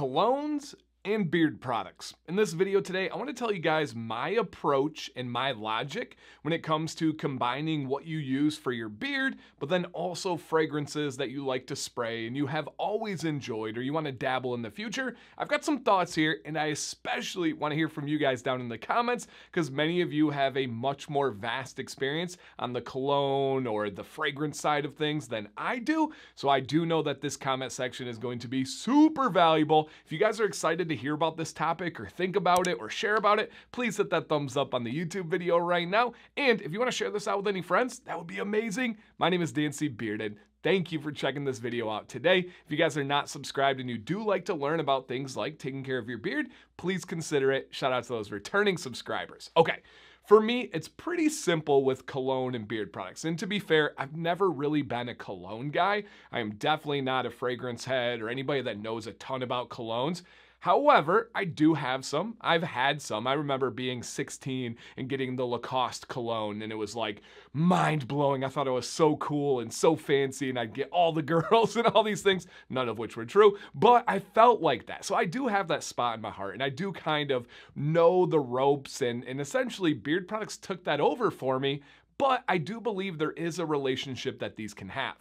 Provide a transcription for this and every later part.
colognes and beard products. In this video today, I want to tell you guys my approach and my logic when it comes to combining what you use for your beard, but then also fragrances that you like to spray and you have always enjoyed or you want to dabble in the future. I've got some thoughts here, and I especially want to hear from you guys down in the comments because many of you have a much more vast experience on the cologne or the fragrance side of things than I do. So I do know that this comment section is going to be super valuable. If you guys are excited to hear about this topic or think about it or share about it, please hit that thumbs up on the YouTube video right now. And if you want to share this out with any friends, that would be amazing. My name is Dancy Bearded. Thank you for checking this video out today. If you guys are not subscribed and you do like to learn about things like taking care of your beard, please consider it. Shout out to those returning subscribers. Okay. For me, it's pretty simple with cologne and beard products. And to be fair, I've never really been a cologne guy. I am definitely not a fragrance head or anybody that knows a ton about colognes. However, I do have some. I've had some. I remember being 16 and getting the Lacoste cologne, and it was like mind-blowing. I thought it was so cool and so fancy, and I'd get all the girls and all these things, none of which were true, but I felt like that. So I do have that spot in my heart, and I do kind of know the ropes, and essentially beard products took that over for me, but I do believe there is a relationship that these can have.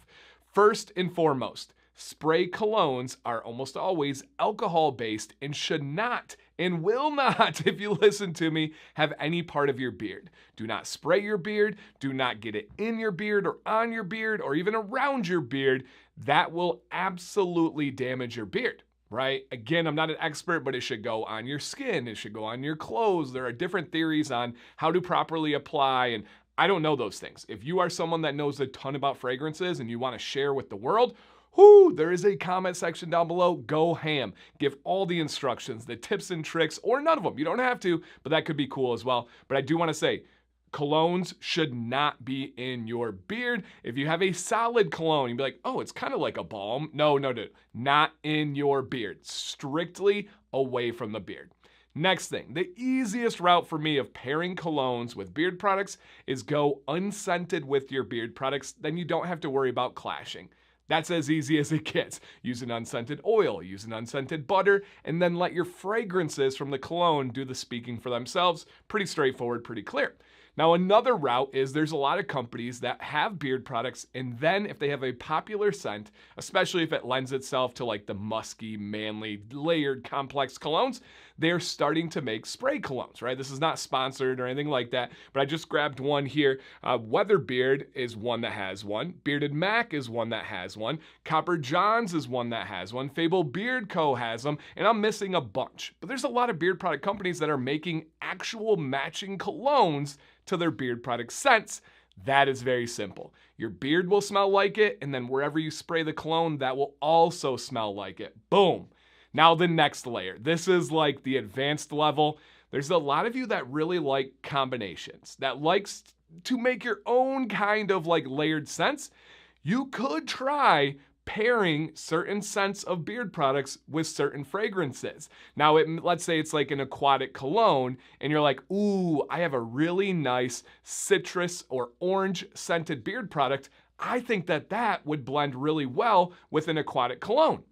First and foremost, spray colognes are almost always alcohol-based and should not and will not, if you listen to me, have any part of your beard. Do not spray your beard. Do not get it in your beard or on your beard or even around your beard. That will absolutely damage your beard, right? Again, I'm not an expert, but it should go on your skin. It should go on your clothes. There are different theories on how to properly apply, and I don't know those things. If you are someone that knows a ton about fragrances and you want to share with the world, there is a comment section down below. Go ham. Give all the instructions, the tips and tricks, or none of them. You don't have to, but that could be cool as well. But I do want to say, colognes should not be in your beard. If you have a solid cologne, you'd be like, oh, it's kind of like a balm. No, not in your beard. Strictly away from the beard. Next thing, the easiest route for me of pairing colognes with beard products is go unscented with your beard products. Then you don't have to worry about clashing. That's as easy as it gets. Use an unscented oil, use an unscented butter, and then let your fragrances from the cologne do the speaking for themselves. Pretty straightforward, pretty clear. Now, another route is there's a lot of companies that have beard products, and then if they have a popular scent, especially if it lends itself to like the musky, manly, layered, complex colognes, they're starting to make spray colognes, right? This is not sponsored or anything like that, but I just grabbed one here. Weatherbeard is one that has one. Bearded Mac is one that has one. Copper Johns is one that has one. Fable Beard Co. has them, and I'm missing a bunch. But there's a lot of beard product companies that are making actual matching colognes to their beard product scents. That is very simple. Your beard will smell like it, and then wherever you spray the cologne, that will also smell like it. Boom. Now the next layer. This is like the advanced level. There's a lot of you that really like combinations, that likes to make your own kind of like layered scents. You could try pairing certain scents of beard products with certain fragrances. Now, let's say it's like an aquatic cologne, and you're like, ooh, I have a really nice citrus or orange scented beard product. I think that would blend really well with an aquatic cologne.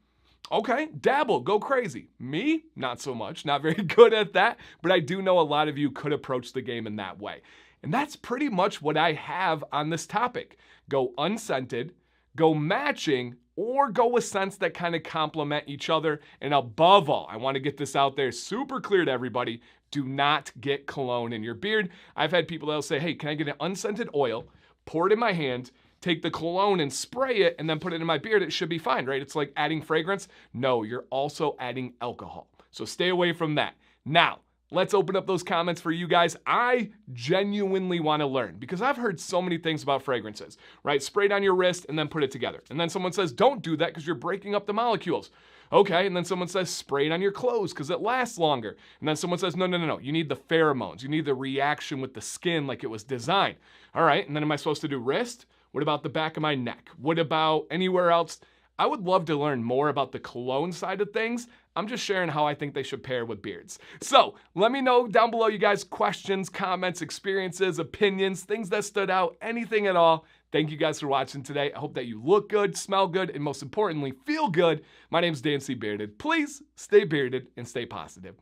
Okay, dabble, go crazy. Me, not so much, not very good at that, but I do know a lot of you could approach the game in that way. And that's pretty much what I have on this topic. Go unscented, go matching, or go with scents that kind of complement each other. And above all, I want to get this out there super clear to everybody. Do not get cologne in your beard. I've had people that'll say, hey, can I get an unscented oil, pour it in my hand, take the cologne and spray it, and then put it in my beard? It should be fine, right? It's like adding fragrance. No, you're also adding alcohol. So stay away from that. Now, let's open up those comments for you guys. I genuinely want to learn because I've heard so many things about fragrances, right? Spray it on your wrist and then put it together. And then someone says, don't do that because you're breaking up the molecules. Okay, and then someone says, spray it on your clothes because it lasts longer. And then someone says, no, you need the pheromones. You need the reaction with the skin like it was designed. All right, and then am I supposed to do wrist? What about the back of my neck? What about anywhere else? I would love to learn more about the cologne side of things. I'm just sharing how I think they should pair with beards. So let me know down below, you guys, questions, comments, experiences, opinions, things that stood out, anything at all. Thank you guys for watching today. I hope that you look good, smell good, and most importantly, feel good. My name's Dan C. Bearded. Please stay bearded and stay positive.